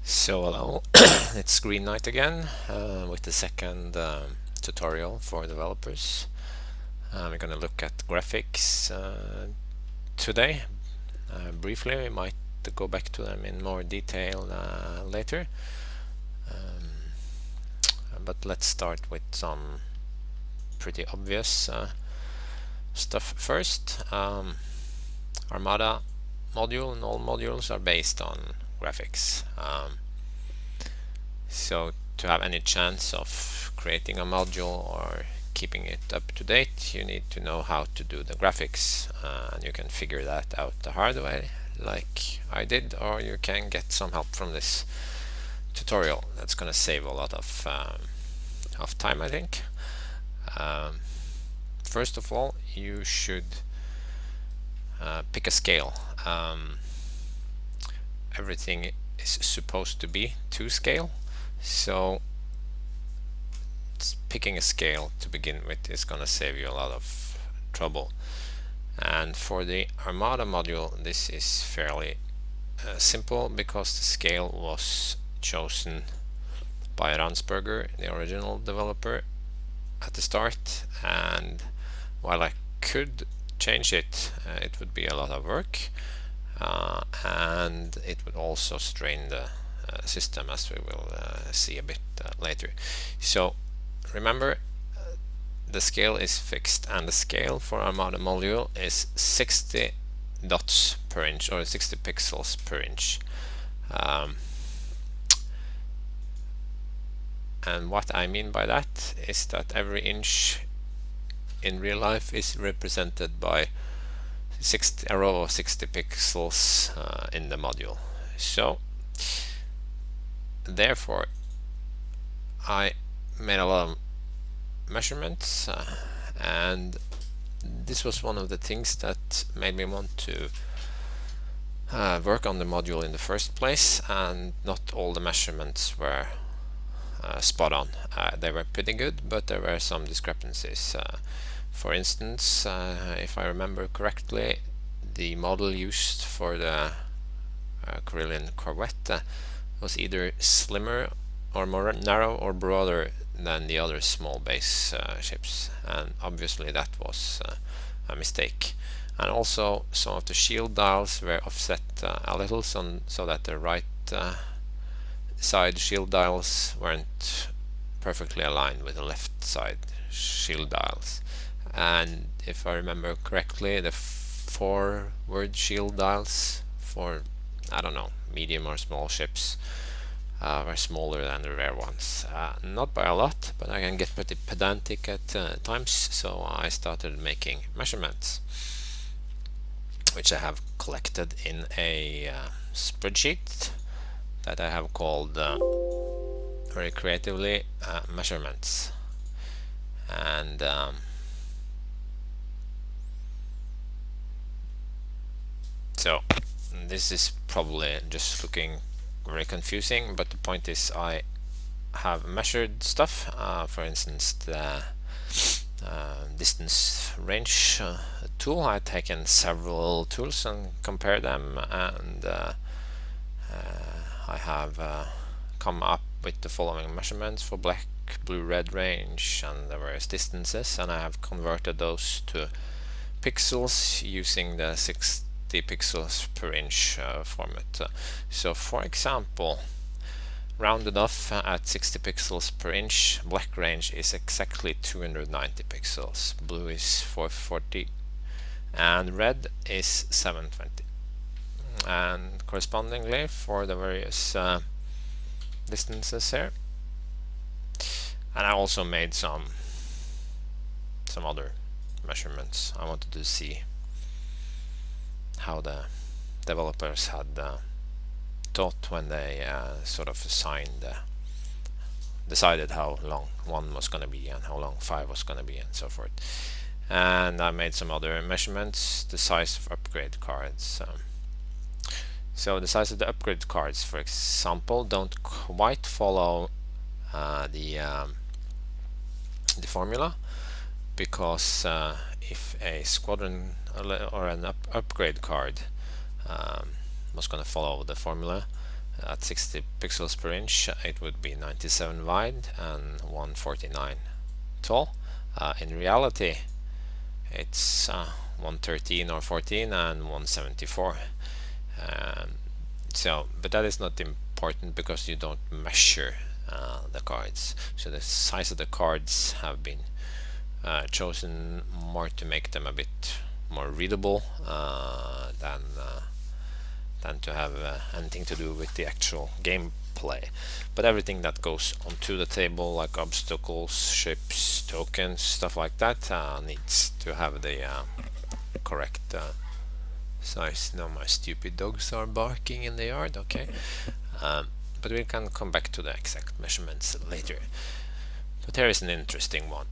So hello, it's Green Knight again with the second tutorial for developers. We're going to look at graphics today. Briefly, we might go back to them in more detail later. But let's start with some pretty obvious stuff first. Armada module and all modules are based on graphics. So to have any chance of creating a module or keeping it up to date, you need to know how to do the graphics, and you can figure that out the hard way like I did, or you can get some help from this tutorial. That's going to save a lot of time, I think. First of all, you should pick a scale. Everything is supposed to be to scale, so picking a scale to begin with is going to save you a lot of trouble. And for the Armada module, this is fairly simple because the scale was chosen by Ransberger, the original developer, at the start, and while I could change it, it would be a lot of work, and it would also strain the system, as we will see a bit later. So remember, the scale is fixed, and the scale for Armada module is 60 dots per inch, or 60 pixels per inch. And what I mean by that is that every inch in real life is represented by a row of 60 pixels in the module. So therefore I made a lot of measurements, and this was one of the things that made me want to work on the module in the first place, and not all the measurements were spot on. They were pretty good, but there were some discrepancies. For instance, if I remember correctly, the model used for the Carillion Corvette was either slimmer or more narrow or broader than the other small base ships, and obviously that was a mistake. And also some of the shield dials were offset a little, so that the right side shield dials weren't perfectly aligned with the left side shield dials. And if I remember correctly, the forward shield dials for, I don't know, medium or small ships were smaller than the rear ones. Not by a lot, but I can get pretty pedantic at times, so I started making measurements, which I have collected in a spreadsheet that I have called very creatively measurements. And so this is probably just looking very confusing, but the point is I have measured stuff. For instance, the distance range tool. I've taken several tools and compared them, and I have come up with the following measurements for black, blue, red range and the various distances, and I have converted those to pixels using the 60 pixels per inch format. So for example, rounded off at 60 pixels per inch, black range is exactly 290 pixels, blue is 440, and red is 720. And correspondingly for the various distances here. And I also made some other measurements. I wanted to see how the developers had thought when they sort of decided how long 1 was going to be and how long 5 was going to be, and so forth. And I made some other measurements, the size of upgrade cards. So the size of the upgrade cards, for example, don't quite follow the formula, because if a squadron or an upgrade card was going to follow the formula, At 60 pixels per inch, it would be 97 wide and 149 tall. In reality, it's 113 or 14 and 174. But that is not important because you don't measure the cards. So the size of the cards have been chosen more to make them a bit more readable than to have anything to do with the actual gameplay. But everything that goes onto the table, like obstacles, ships, tokens, stuff like that, needs to have the correct size. Now my stupid dogs are barking in the yard. Okay, but we can come back to the exact measurements later. But here is an interesting one.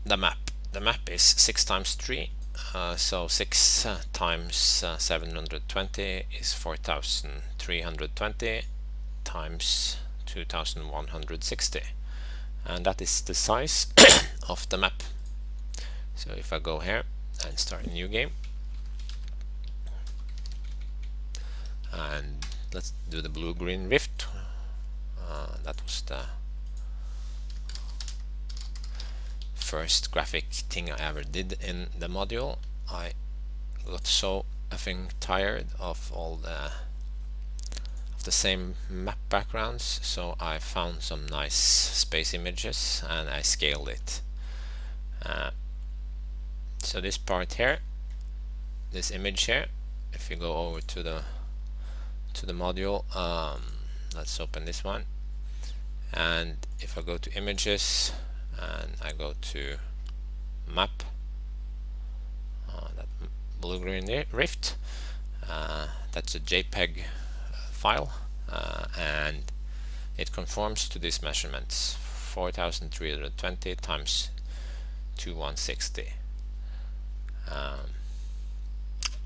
The map. The map is 6 times 3, so 6 times 720 is 4320 times 2160, and that is the size of the map. So if I go here and start a new game, and let's do the blue-green rift. That was the first graphic thing I ever did in the module. I got so effing tired of all the same map backgrounds, so I found some nice space images and I scaled it. So this part here, this image here, if you go over to the module, let's open this one, and if I go to images and I go to map, that blue-green rift, that's a JPEG file, and it conforms to these measurements: 4320 times 2160.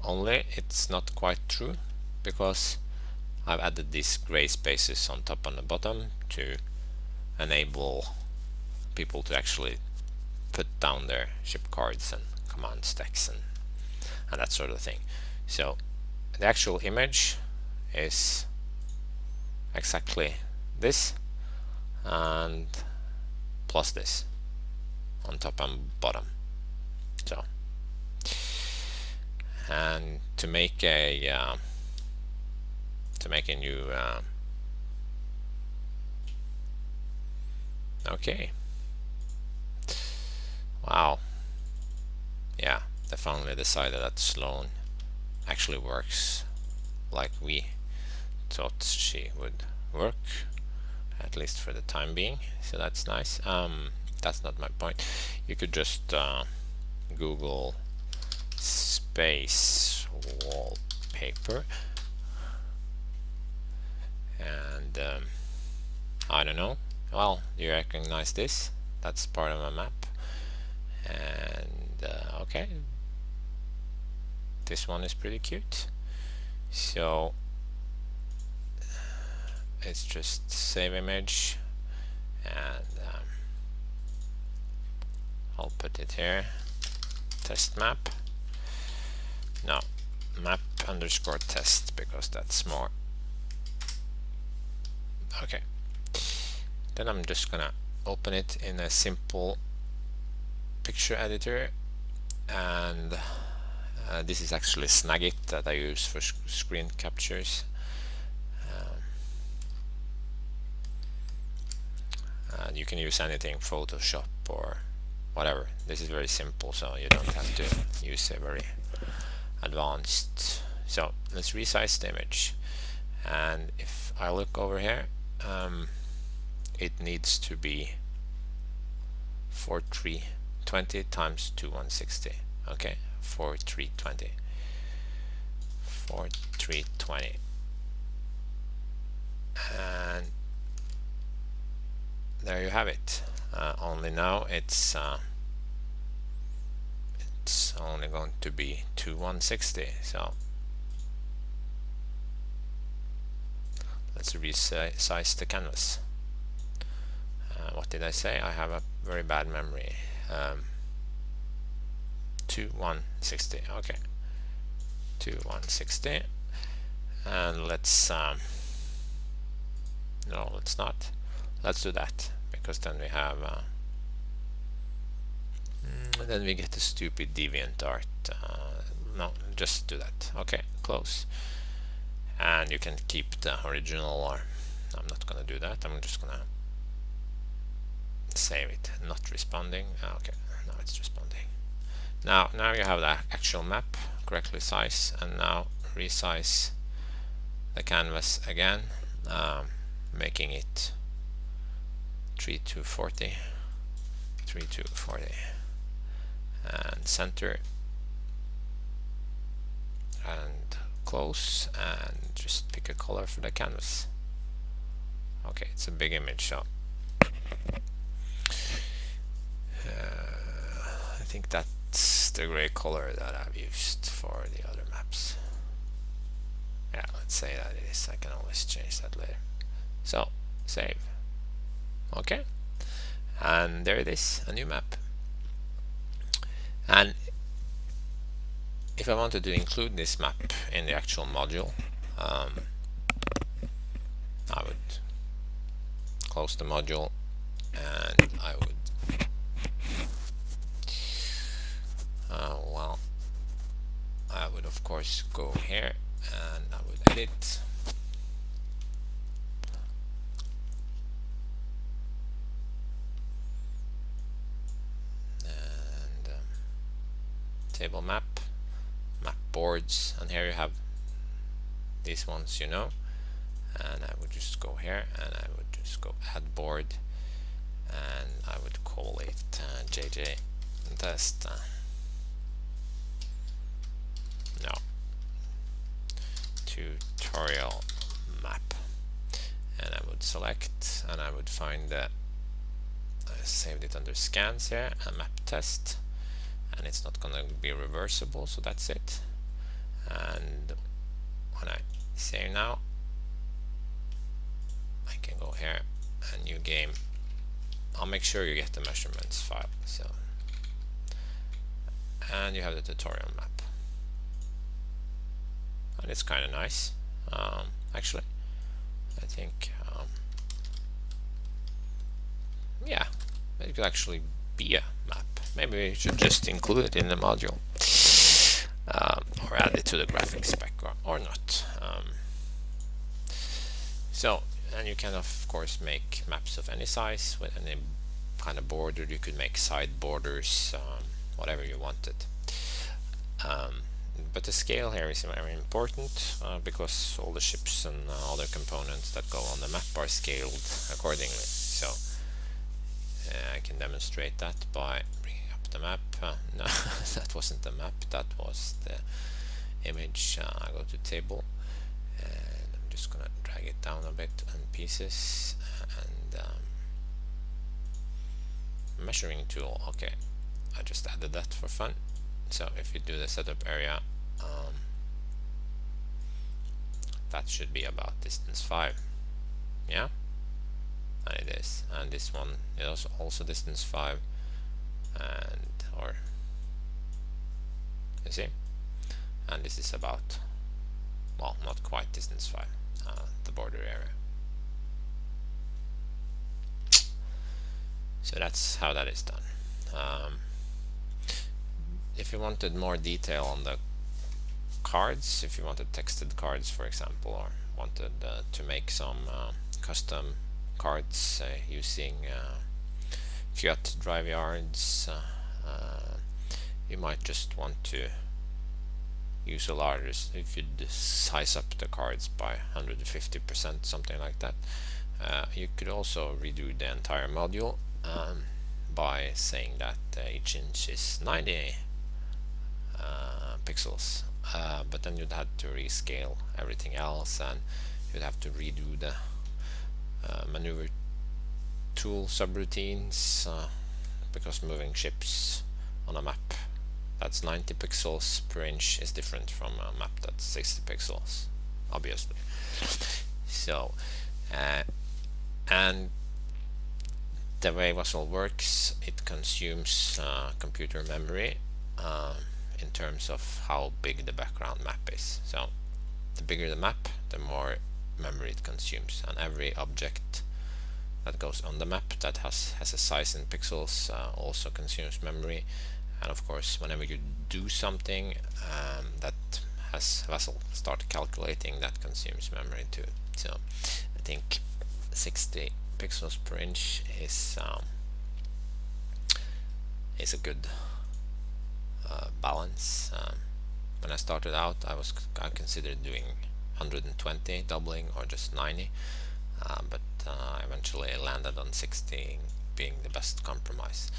Only it's not quite true, because I've added these gray spaces on top and the bottom to enable people to actually put down their ship cards and command stacks and that sort of thing. So the actual image is exactly this, and plus this on top and bottom. So, and to make a new okay, wow, yeah, they finally decided that Sloan actually works like we thought she would work, at least for the time being. So that's nice. That's not my point. You could just Google space wallpaper, and I don't know. Well, you recognize this? That's part of my map. And okay, this one is pretty cute. So it's just save image, and I'll put it here. Test map. No, map underscore test, because that's more. Okay. Then I'm just gonna open it in a simple picture editor, and this is actually Snagit that I use for screen captures. And you can use anything, Photoshop or whatever. This is very simple, so you don't have to use a very advanced. So let's resize the image, and if I look over here, it needs to be 4320 times 2160. Okay, 4320, and there you have it. Only now it's only going to be 2160. So let's resize the canvas. What did I say? I have a very bad memory. 2160. Okay, 2160, and let's No, let's not. Let's do that, because then we have then we get the stupid deviant art. No, just do that. Okay, close. And you can keep the original, or I'm not gonna do that. I'm just gonna save it. Not responding. Okay, now it's responding. Now you have the actual map correctly sized, and now resize the canvas again, making it 3 to 40, and center, and close, and just pick a color for the canvas. Okay, it's a big image, so I think that's the gray color that I've used for the other maps. Yeah, let's say that it is. I can always change that later. So, save. Okay, and there it is, a new map. And if I wanted to include this map in the actual module, I would close the module, and I would well, I would of course go here, and I would edit, and table map boards, and here you have these ones, and I would just go here, and I would just go add board, and I would call it JJ test. No, tutorial map, and I would select, and I would find I saved it under scans here, a map test, and it's not gonna be reversible, so that's it. And when I save now, I can go here, a new game. I'll make sure you get the measurements file. So, and you have the tutorial map, and it's kind of nice. Actually, I think yeah, it could actually be a map. Maybe we should just include it in the module, or add it to the graphics spec, or not. So, and you can of course make maps of any size with any kind of border. You could make side borders, whatever you wanted. But the scale here is very important, because all the ships and other components that go on the map are scaled accordingly. So I can demonstrate that by bringing up the map. No, that wasn't the map, that was the image. I go to table, and I'm just gonna drag it down a bit and pieces, and measuring tool. Okay, I just added that for fun. So if you do the setup area, that should be about distance 5. Yeah, and it is. And this one is also distance 5, and or you see, and this is about, well, not quite distance 5, the border area. So that's how that is done. If you wanted more detail on the cards, if you wanted texted cards, for example, or wanted to make some custom cards using Fiat drive yards, you might just want to use a larger, you could size up the cards by 150%, something like that. You could also redo the entire module by saying that each inch is 90 pixels, but then you'd have to rescale everything else, and you'd have to redo the maneuver tool subroutines, because moving ships on a map that's 90 pixels per inch is different from a map that's 60 pixels, obviously. So and the way Vassal works, it consumes computer memory in terms of how big the background map is. So the bigger the map, the more memory it consumes, and every object that goes on the map that has a size in pixels also consumes memory. And of course, whenever you do something that has Vassal start calculating, that consumes memory too. So I think 60 pixels per inch is a good balance. When I started out, I considered doing 120 doubling or just 90, but I eventually landed on 60 being the best compromise.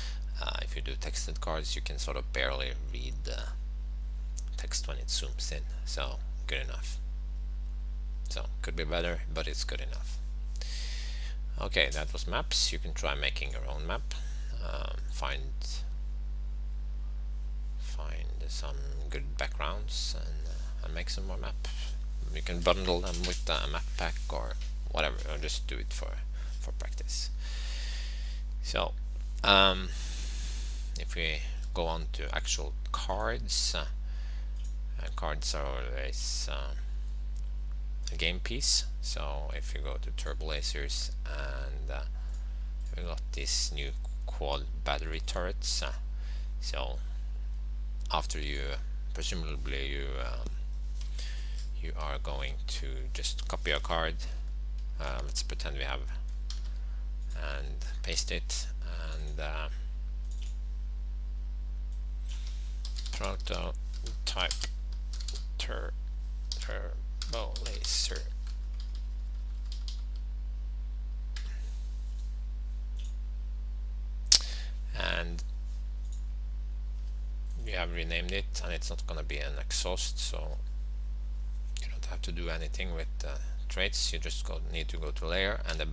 If you do texted cards, you can sort of barely read the text when it zooms in, so good enough. So could be better, but it's good enough. Okay, that was maps. You can try making your own map. Find some good backgrounds and make some more maps. You can bundle them with a map pack or whatever, or just do it for practice. So if we go on to actual cards, cards are always a game piece. So if you go to Turbo Lasers, and we got these new quad battery turrets. So after you presumably you are going to just copy a card. Let's pretend we have, and paste it, and prototype turbo laser. And we have renamed it, and it's not going to be an exhaust, so you don't have to do anything with traits. You just need to go to layer, and the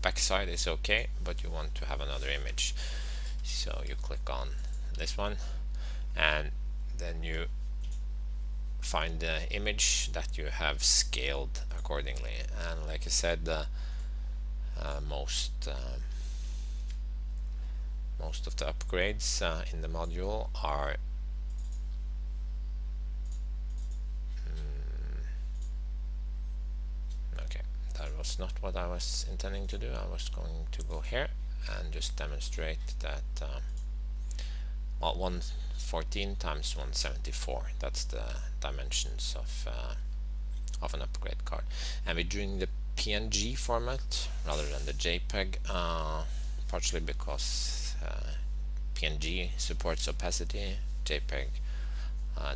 backside is okay, but you want to have another image. So you click on this one, and then you find the image that you have scaled accordingly. And like I said, most of the upgrades in the module are okay, that was not what I was intending to do. I was going to go here and just demonstrate that well, 114 times 174, that's the dimensions of an upgrade card. And we're doing the PNG format rather than the JPEG, partially because PNG supports opacity, JPEG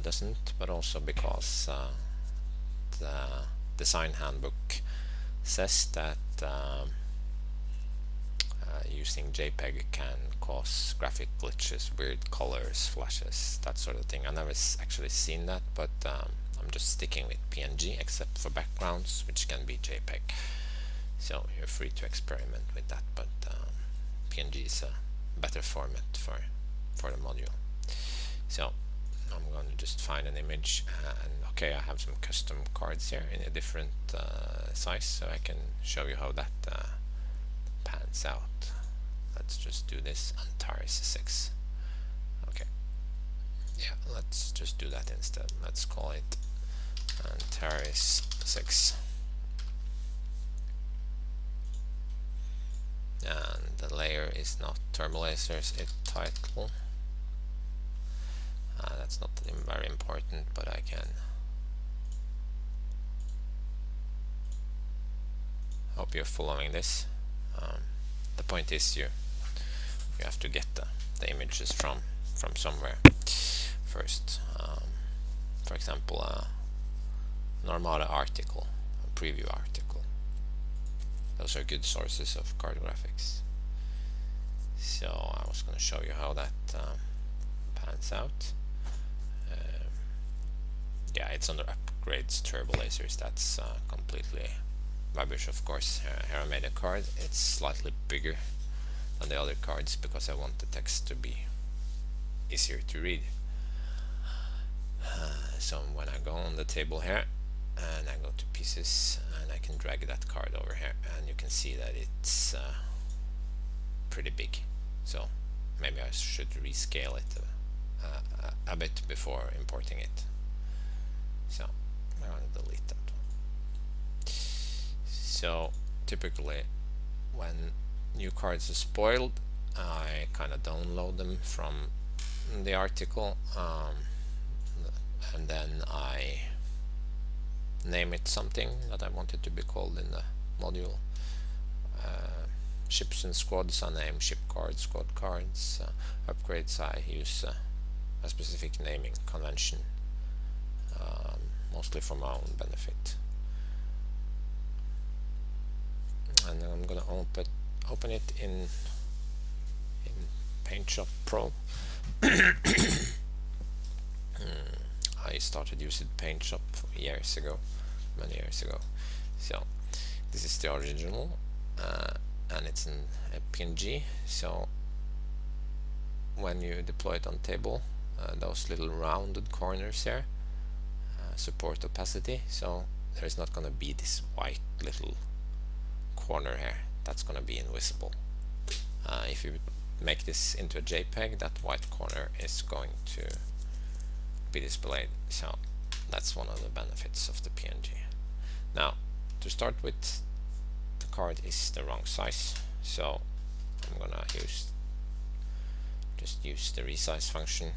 doesn't, but also because the design handbook says that using JPEG can cause graphic glitches, weird colors, flashes, that sort of thing. I never actually seen that, but I'm just sticking with PNG, except for backgrounds, which can be JPEG. So you're free to experiment with that, but PNG is a better format for the module. So I'm going to just find an image, and okay, I have some custom cards here in a different size, so I can show you how that pans out. Let's just do this Antares 6. Okay, yeah, let's just do that instead. Let's call it Antares 6. And the layer is not Turbo Lasers, it's title. That's not very important, but I can hope you're following this. The point is you have to get the images from somewhere first. For example, an Armada article, a preview article. Those are good sources of card graphics. So I was going to show you how that pans out. Yeah, it's under upgrades Turbo Lasers. That's completely rubbish, of course. Here I made a card. It's slightly bigger than the other cards because I want the text to be easier to read. So when I go on the table here and I go to pieces, and I can drag that card over here, and you can see that it's pretty big. So maybe I should rescale it a bit before importing it. So I'm going to delete that one. So typically when new cards are spoiled, I kind of download them from the article, and then I name it something that I want it to be called in the module. Ships and squads, I name ship cards, squad cards. Upgrades, I use a specific naming convention, mostly for my own benefit. And then I'm gonna open it in PaintShop Pro. I started using PaintShop many years ago. So this is the original, and it's in a PNG. So when you deploy it on table, those little rounded corners here support opacity, so there is not going to be this white little corner here. That's going to be invisible. If you make this into a JPEG, that white corner is going to be displayed. So that's one of the benefits of the PNG. Now, to start with, the card is the wrong size, so I'm gonna just use the resize function,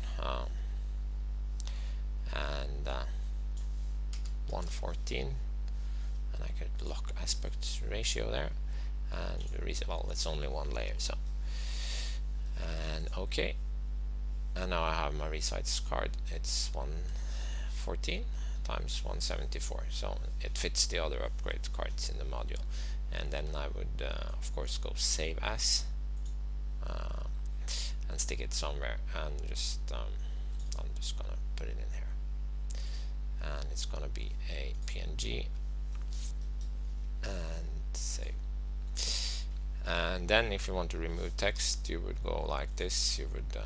and 114, and I could lock aspect ratio there, and well, it's only one layer, so, and okay, and now I have my resize card. It's 114 times 174, so it fits the other upgrade cards in the module. And then I would of course go save as, and stick it somewhere, and just I'm just gonna put it in here, and it's gonna be a PNG, and save. And then if you want to remove text, you would go like this. You would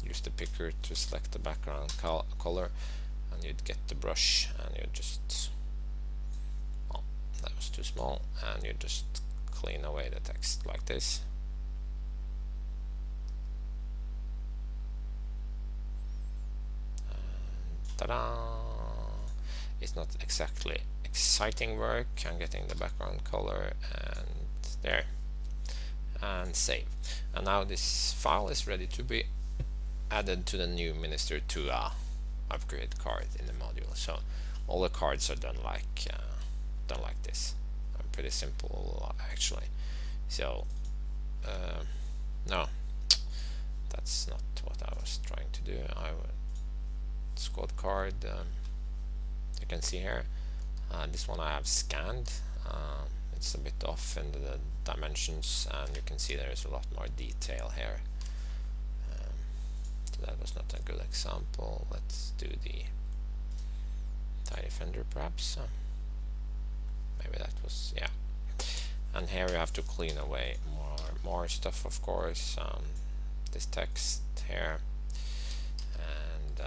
use the picker to select the background color, and you'd get the brush, and you just, well, that was too small, and you just clean away the text like this. Ta-da! It's not exactly exciting work. I'm getting the background color, and there, and save. And now this file is ready to be added to the new Minister 2 upgrade card in the module. So all the cards are done like this. Pretty simple actually. So no, that's not what I was trying to do. I would squad card. You can see here, this one I have scanned. It's a bit off in the dimensions, and you can see there is a lot more detail here. So that was not a good example. Let's do the tidy fender perhaps. Maybe that was, yeah. And here you have to clean away more stuff, of course. This text here, and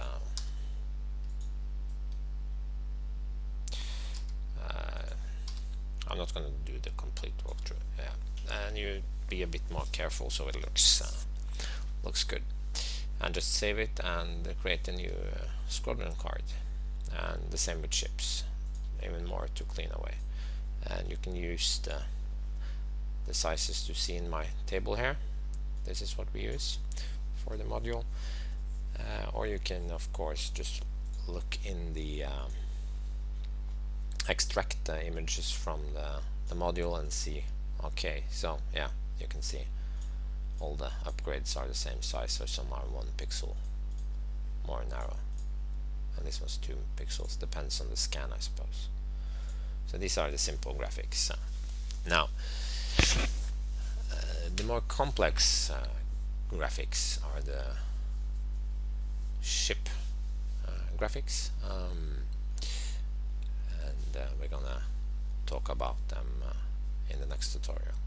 I'm not going to do the complete walkthrough. Yeah, and you be a bit more careful so it looks good. And just save it and create a new squadron card. And the same with ships, even more to clean away. And you can use the sizes to see in my table here. This is what we use for the module. Or you can of course just look in the extract the images from the module and see. Okay, so yeah, you can see all the upgrades are the same size, or some are 1 pixel more narrow, and this was 2 pixels, depends on the scan, I suppose. So these are the simple graphics. Now the more complex graphics are the ship graphics, and we're gonna talk about them in the next tutorial.